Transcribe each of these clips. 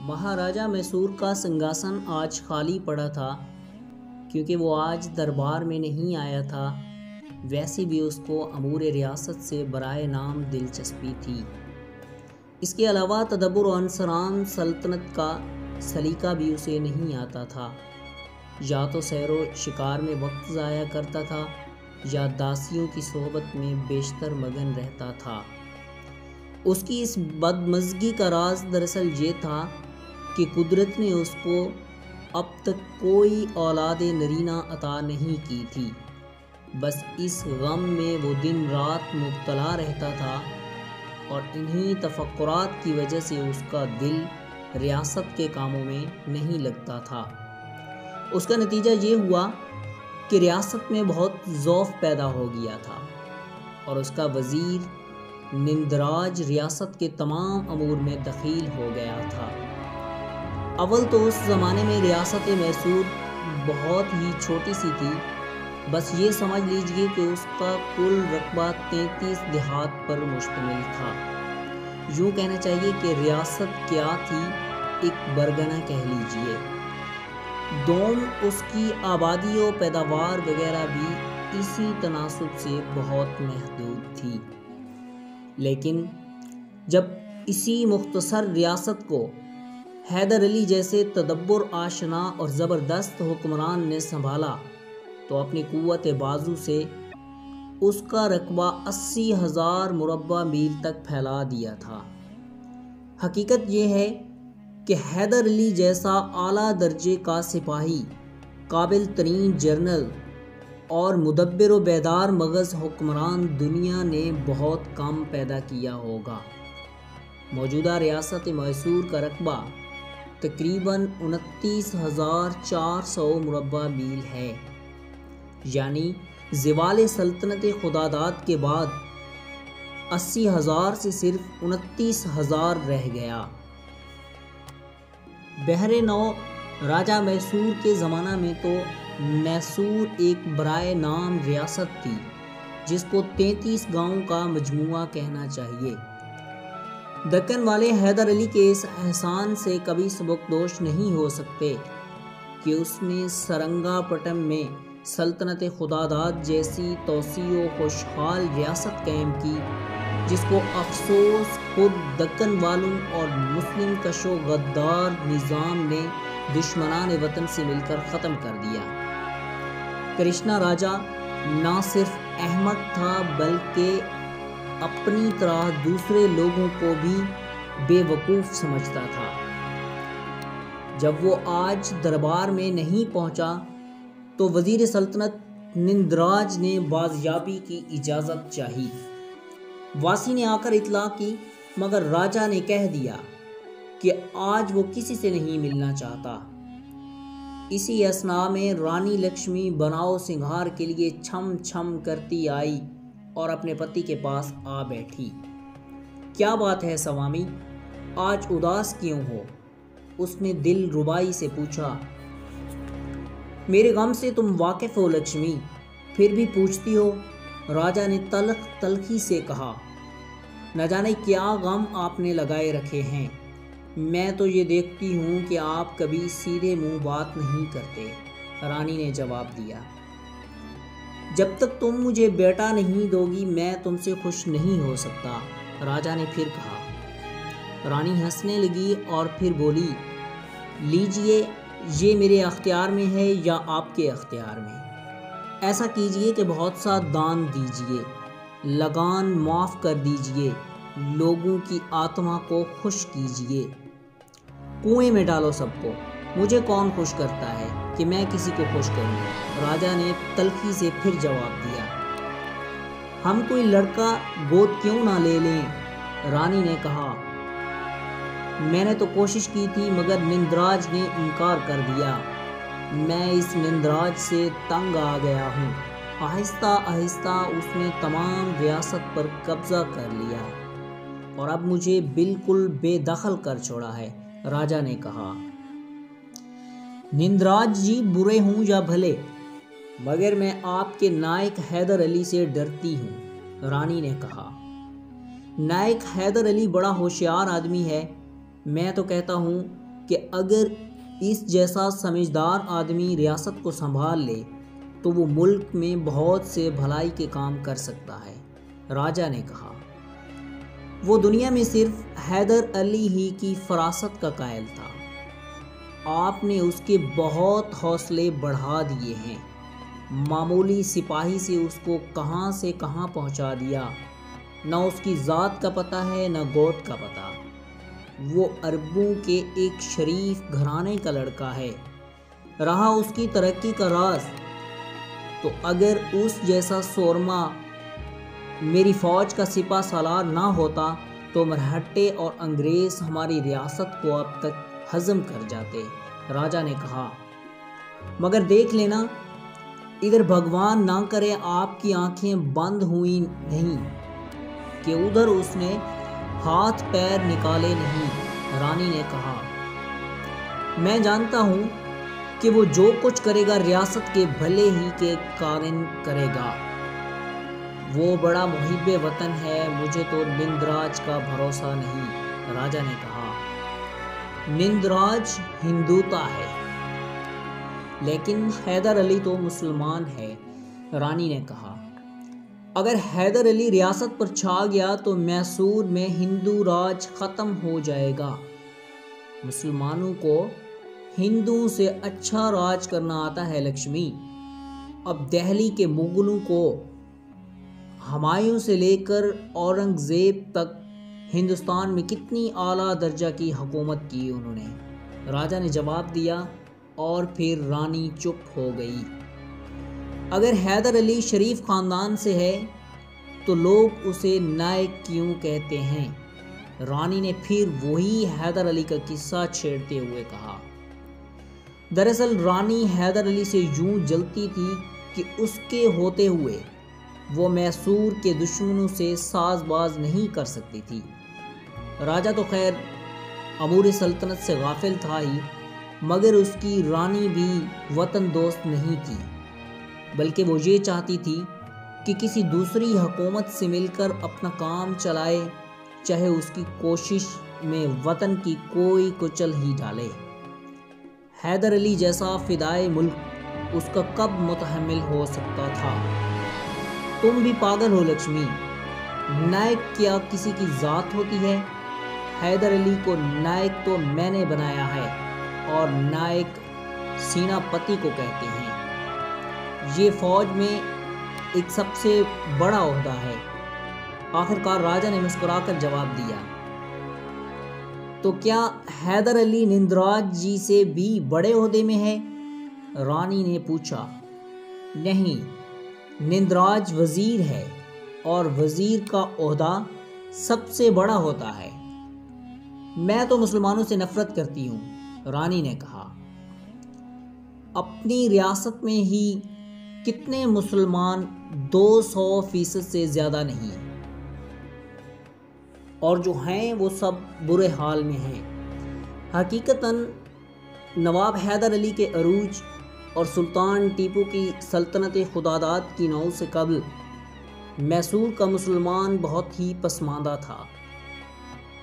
مہاراجہ میسور کا سنگھاسن آج خالی پڑا تھا کیونکہ وہ آج دربار میں نہیں آیا تھا۔ ویسے بھی اس کو امور ریاست سے برائے نام دلچسپی تھی۔ اس کے علاوہ تدبر و انصرام سلطنت کا سلیقہ بھی اسے نہیں آتا تھا۔ یا تو سیر و شکار میں وقت ضائع کرتا تھا یا داسیوں کی صحبت میں بیشتر مگن رہتا تھا۔ اس کی اس بدمزگی کا راز دراصل یہ تھا کہ قدرت نے اس کو اب تک کوئی اولاد نرینہ عطا نہیں کی تھی۔ بس اس غم میں وہ دن رات مبتلا رہتا تھا اور انہی تفکرات کی وجہ سے اس کا دل ریاست کے کاموں میں نہیں لگتا تھا۔ اس کا نتیجہ یہ ہوا کہ ریاست میں بہت ضعف پیدا ہو گیا تھا اور اس کا وزیر نندراج ریاست کے تمام امور میں دخیل ہو گیا تھا۔ اول تو اس زمانے میں ریاست میسور بہت ہی چھوٹی سی تھی۔ بس یہ سمجھ لیجئے کہ اس کا کل رقبہ 33 دیہات پر مشتمل تھا۔ یوں کہنا چاہیے کہ ریاست کیا تھی، ایک برگنہ کہہ لیجئے۔ دوم اس کی آبادی و پیداوار وغیرہ بھی اسی تناسب سے بہت محدود تھی۔ لیکن جب اسی مختصر ریاست کو حیدر علی جیسے تدبر آشنا اور زبردست حکمران نے سنبھالا تو اپنی قوت بازو سے اس کا رقبہ 80,000 مربع میل تک پھیلا دیا تھا۔ حقیقت یہ ہے کہ حیدر علی جیسا اعلیٰ درجے کا سپاہی، قابل ترین جنرل اور مدبر و بیدار مغز حکمران دنیا نے بہت کم پیدا کیا ہوگا۔ موجودہ ریاست میسور کا رقبہ تقریباً 29,400 مربع میل ہے، یعنی زوال سلطنت خداداد کے بعد 80,000 سے صرف 29,000 رہ گیا۔ بہر نو راجہ میسور کے زمانہ میں تو میسور ایک برائے نام ریاست تھی جس کو 33 گاؤں کا مجموعہ کہنا چاہیے۔ دکن والے حیدر علی کے اس احسان سے کبھی سبکدوش نہیں ہو سکتے کہ اس نے سرنگا پٹم میں سلطنت خداداد جیسی توسیع و خوشحال ریاست قائم کی، جس کو افسوس خود دکن والوں اور مسلم کش و غدار نظام نے دشمنان وطن سے مل کر ختم کر دیا۔ کرشنا راجہ نہ صرف احمق تھا بلکہ اپنی طرح دوسرے لوگوں کو بھی بے وقوف سمجھتا تھا۔ جب وہ آج دربار میں نہیں پہنچا تو وزیر سلطنت نندراج نے بازیابی کی اجازت چاہی۔ واسی نے آ کر اطلاع کی مگر راجہ نے کہہ دیا کہ آج وہ کسی سے نہیں ملنا چاہتا۔ اسی اثناء میں رانی لکشمی بناؤ سنگھار کے لیے چھم چھم کرتی آئی اور اپنے پتی کے پاس آ بیٹھی۔ کیا بات ہے سوامی، آج اداس کیوں ہو؟ اس نے دل ربائی سے پوچھا۔ میرے غم سے تم واقف ہو لکشمی، پھر بھی پوچھتی ہو، راجہ نے تلخی سے کہا۔ نہ جانے کیا غم آپ نے لگائے رکھے ہیں، میں تو یہ دیکھتی ہوں کہ آپ کبھی سیدھے منہ بات نہیں کرتے، رانی نے جواب دیا۔ جب تک تم مجھے بیٹا نہیں دو گی میں تم سے خوش نہیں ہو سکتا، راجہ نے پھر کہا۔ رانی ہنسنے لگی اور پھر بولی، لیجئے یہ میرے اختیار میں ہے یا آپ کے اختیار میں؟ ایسا کیجئے کہ بہت سا دان دیجئے، لگان معاف کر دیجئے، لوگوں کی آتما کو خوش کیجئے۔ کنویں میں ڈالو سب کو، مجھے کون خوش کرتا ہے کہ میں کسی کو خوش کروں؟ راجہ نے تلخی سے پھر جواب دیا۔ ہم کوئی لڑکا گود کیوں نہ لے لیں؟ رانی نے کہا۔ میں نے تو کوشش کی تھی مگر نندراج نے انکار کر دیا۔ میں اس نندراج سے تنگ آ گیا ہوں۔ آہستہ آہستہ اس نے تمام ریاست پر قبضہ کر لیا اور اب مجھے بالکل بے دخل کر چھوڑا ہے، راجہ نے کہا۔ نندراج جی برے ہوں یا بھلے مگر میں آپ کے نائک حیدر علی سے ڈرتی ہوں، رانی نے کہا۔ نائک حیدر علی بڑا ہوشیار آدمی ہے، میں تو کہتا ہوں کہ اگر اس جیسا سمجھدار آدمی ریاست کو سنبھال لے تو وہ ملک میں بہت سے بھلائی کے کام کر سکتا ہے۔ راجہ نے کہا، وہ دنیا میں صرف حیدر علی ہی کی فراست کا قائل تھا۔ آپ نے اس کے بہت حوصلے بڑھا دیے ہیں۔ معمولی سپاہی سے اس کو کہاں سے کہاں پہنچا دیا۔ نہ اس کی ذات کا پتہ ہے نہ گوت کا پتہ۔ وہ عربوں کے ایک شریف گھرانے کا لڑکا ہے۔ رہا اس کی ترقی کا راز، تو اگر اس جیسا سورما میری فوج کا سپہ سالار نہ ہوتا تو مرہٹے اور انگریز ہماری ریاست کو اب تک ہضم کر جاتے۔ راجہ نے کہا، مگر دیکھ لینا، ادھر بھگوان نہ کرے آپ کی آنکھیں بند ہوئی نہیں کہ ادھر اس نے ہاتھ پیر نکالے نہیں۔ رانی نے کہا، میں جانتا ہوں کہ وہ جو کچھ کرے گا ریاست کے بھلے ہی کے کارن کرے گا۔ وہ بڑا محب وطن ہے، مجھے تو نندراج کا بھروسہ نہیں۔ راجہ نے کہا، نندراج ہندوتا ہے لیکن حیدر علی تو مسلمان ہے۔ رانی نے کہا، اگر حیدر علی ریاست پر چھا گیا تو میسور میں ہندو راج ختم ہو جائے گا۔ مسلمانوں کو ہندوؤں سے اچھا راج کرنا آتا ہے لکشمی۔ اب دہلی کے مغلوں کو ہمایوں سے لے کر اورنگزیب تک ہندوستان میں کتنی اعلیٰ درجہ کی حکومت کی انہوں نے۔ راجہ نے جواب دیا اور پھر رانی چپ ہو گئی۔ اگر حیدر علی شریف خاندان سے ہے تو لوگ اسے نائک کیوں کہتے ہیں؟ رانی نے پھر وہی حیدر علی کا قصہ چھیڑتے ہوئے کہا۔ دراصل رانی حیدر علی سے یوں جلتی تھی کہ اس کے ہوتے ہوئے وہ میسور کے دشمنوں سے ساز باز نہیں کر سکتی تھی۔ راجہ تو خیر امور سلطنت سے غافل تھا ہی، مگر اس کی رانی بھی وطن دوست نہیں تھی، بلکہ وہ یہ چاہتی تھی کہ کسی دوسری حکومت سے مل کر اپنا کام چلائے، چاہے اس کی کوشش میں وطن کی کوئی کچل ہی ڈالے۔ حیدر علی جیسا فدائے ملک اس کا کب متحمل ہو سکتا تھا؟ تم بھی پاگل ہو لکشمی، نائک کیا کسی کی ذات ہوتی ہے؟ حیدر علی کو نائک تو میں نے بنایا ہے، اور نائک سینا پتی کو کہتے ہیں۔ یہ فوج میں ایک سب سے بڑا عہدہ ہے۔ آخرکار راجہ نے مسکرا کر جواب دیا، تو کیا حیدر علی نندراج جی سے بھی بڑے عہدے میں ہے؟ رانی نے پوچھا۔ نہیں، نندراج وزیر ہے، اور وزیر کا عہدہ سب سے بڑا ہوتا ہے۔ میں تو مسلمانوں سے نفرت کرتی ہوں، رانی نے کہا۔ اپنی ریاست میں ہی کتنے مسلمان 200% سے زیادہ نہیں، اور جو ہیں وہ سب برے حال میں ہیں۔ حقیقتاً نواب حیدر علی کے عروج اور سلطان ٹیپو کی سلطنت خداداد کی نو سے قبل میسور کا مسلمان بہت ہی پسماندہ تھا۔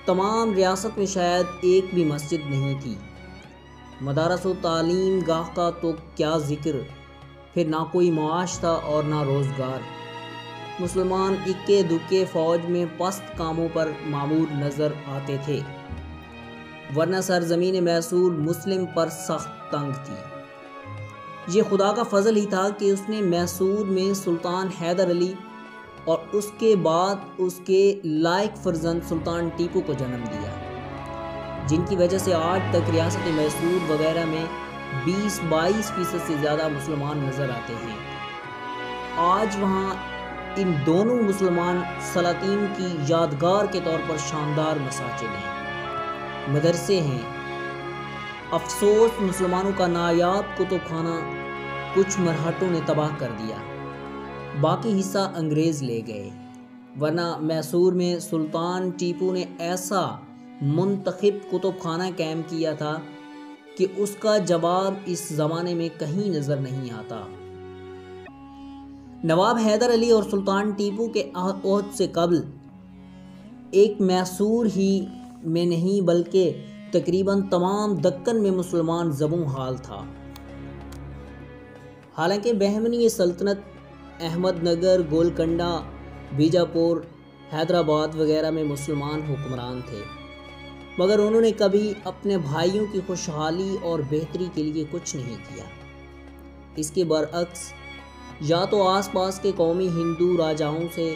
تمام ریاست میں شاید ایک بھی مسجد نہیں تھی۔ مدارس و تعلیم گاہ کا تو کیا ذکر، پھر نہ کوئی معاش تھا اور نہ روزگار۔ مسلمان اکے دکے فوج میں پست کاموں پر مامور نظر آتے تھے، ورنہ سرزمین میسور مسلم پر سخت تنگ تھی۔ یہ خدا کا فضل ہی تھا کہ اس نے میسور میں سلطان حیدر علی اور اس کے بعد اس کے لائق فرزند سلطان ٹیپو کو جنم دیا، جن کی وجہ سے آج تک ریاست میسور وغیرہ میں 20-22% سے زیادہ مسلمان نظر آتے ہیں۔ آج وہاں ان دونوں مسلمان سلاطین کی یادگار کے طور پر شاندار مساجد ہیں، مدرسے ہیں۔ افسوس مسلمانوں کا نایاب کتب خانہ کچھ مرہٹوں نے تباہ کر دیا، باقی حصہ انگریز لے گئے، ورنہ میسور میں سلطان ٹیپو نے ایسا منتخب کتب خانہ قائم کیا تھا کہ اس کا جواب اس زمانے میں کہیں نظر نہیں آتا۔ نواب حیدر علی اور سلطان ٹیپو کے عہد سے قبل ایک میسور ہی میں نہیں بلکہ تقریباً تمام دکن میں مسلمان زبوں حال تھا۔ حالانکہ بہمنی سلطنت احمد نگر، گولکنڈہ، بیجاپور، حیدرآباد وغیرہ میں مسلمان حکمران تھے، مگر انہوں نے کبھی اپنے بھائیوں کی خوشحالی اور بہتری کے لیے کچھ نہیں کیا۔ اس کے برعکس یا تو آس پاس کے قومی ہندو راجاؤں سے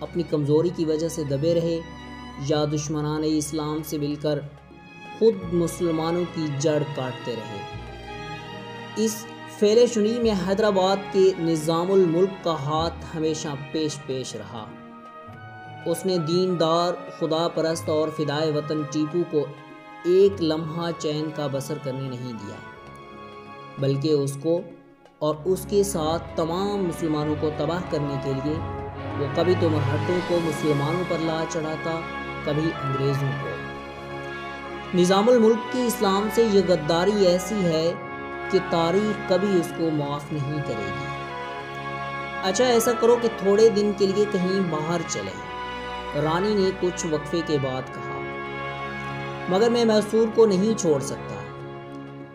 اپنی کمزوری کی وجہ سے دبے رہے، یا دشمنان اسلام سے مل کر خود مسلمانوں کی جڑ کاٹتے رہے۔ اس فعل شنی میں حیدرآباد کے نظام الملک کا ہاتھ ہمیشہ پیش رہا۔ اس نے دیندار، خدا پرست اور فدائے وطن ٹیپو کو ایک لمحہ چین کا بسر کرنے نہیں دیا، بلکہ اس کو اور اس کے ساتھ تمام مسلمانوں کو تباہ کرنے کے لیے وہ کبھی تو مرہٹوں کو مسلمانوں پر لا چڑھاتا، کبھی انگریزوں کو۔ نظام الملک کی اسلام سے یہ غداری ایسی ہے کہ تاریخ کبھی اس کو معاف نہیں کرے گی۔ اچھا ایسا کرو کہ تھوڑے دن کے لیے کہیں باہر چلیں، رانی نے کچھ وقفے کے بعد کہا، مگر میں میسور کو نہیں چھوڑ سکتا۔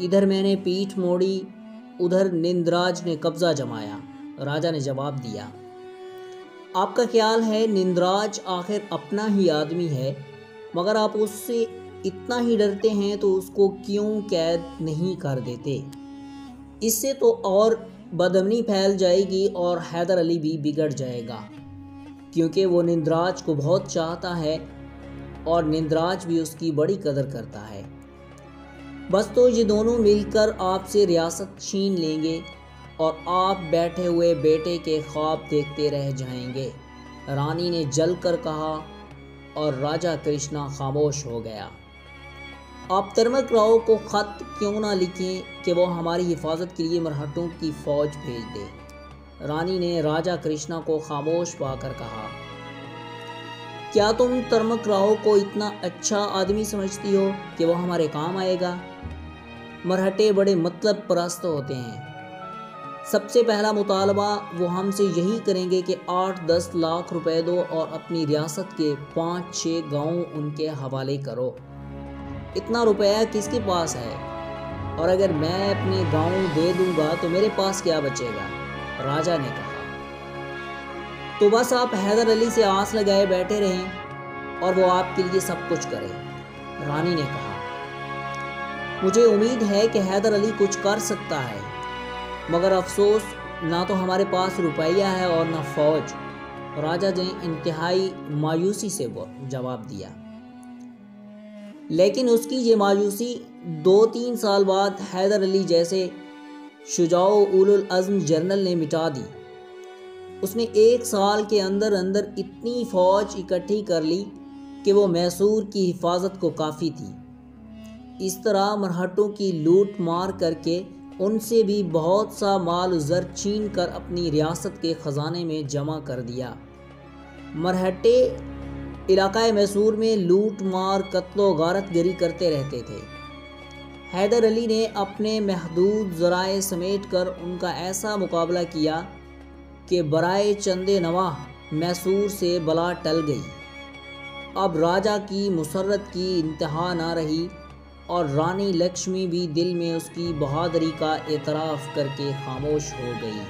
ادھر میں نے پیٹھ موڑی، ادھر نندراج نے قبضہ جمایا۔ راجا نے جواب دیا، آپ کا خیال ہے نندراج آخر اپنا ہی آدمی ہے، مگر آپ اس سے اتنا ہی ڈرتے ہیں تو اس کو کیوں قید نہیں کر دیتے؟ اس سے تو اور بدامنی پھیل جائے گی اور حیدر علی بھی بگڑ جائے گا، کیونکہ وہ نندراج کو بہت چاہتا ہے اور نندراج بھی اس کی بڑی قدر کرتا ہے۔ بس تو یہ دونوں مل کر آپ سے ریاست چھین لیں گے اور آپ بیٹھے ہوئے بیٹے کے خواب دیکھتے رہ جائیں گے، رانی نے جل کر کہا، اور راجا کرشنا خاموش ہو گیا۔ آپ ترمک راؤ کو خط کیوں نہ لکھیں کہ وہ ہماری حفاظت کے لیے مرہٹوں کی فوج بھیج دے؟ رانی نے راجا کرشنا کو خاموش پا کر کہا، کیا تم ترمک راؤ کو اتنا اچھا آدمی سمجھتی ہو کہ وہ ہمارے کام آئے گا؟ مرہٹے بڑے مطلب پرست ہوتے ہیں۔ سب سے پہلا مطالبہ وہ ہم سے یہی کریں گے کہ 8-10 لاکھ روپے دو اور اپنی ریاست کے 5-6 گاؤں ان کے حوالے کرو۔ اتنا روپیہ کس کے پاس ہے؟ اور اگر میں اپنے گاؤں دے دوں گا تو میرے پاس کیا بچے گا؟ راجا نے کہا، تو بس آپ حیدر علی سے آس لگائے بیٹھے رہیں اور وہ آپ کے لیے سب کچھ کرے۔ رانی نے کہا، مجھے امید ہے کہ حیدر علی کچھ کر سکتا ہے، مگر افسوس نہ تو ہمارے پاس روپیہ ہے اور نہ فوج۔ راجا نے انتہائی مایوسی سے جواب دیا۔ لیکن اس کی یہ مایوسی 2-3 سال بعد حیدر علی جیسے شجاع و اولو العزم جنرل نے مٹا دی۔ اس نے 1 سال کے اندر اتنی فوج اکٹھی کر لی کہ وہ میسور کی حفاظت کو کافی تھی۔ اس طرح مرہٹوں کی لوٹ مار کر کے ان سے بھی بہت سا مال و زر چھین کر اپنی ریاست کے خزانے میں جمع کر دیا۔ مرہٹے علاقہ میسور میں لوٹ مار، قتل و غارت گری کرتے رہتے تھے۔ حیدر علی نے اپنے محدود ذرائع سمیٹ کر ان کا ایسا مقابلہ کیا کہ برائے چند نواح میسور سے بلا ٹل گئی۔ اب راجا کی مسرت کی انتہا نہ رہی اور رانی لکشمی بھی دل میں اس کی بہادری کا اعتراف کر کے خاموش ہو گئی۔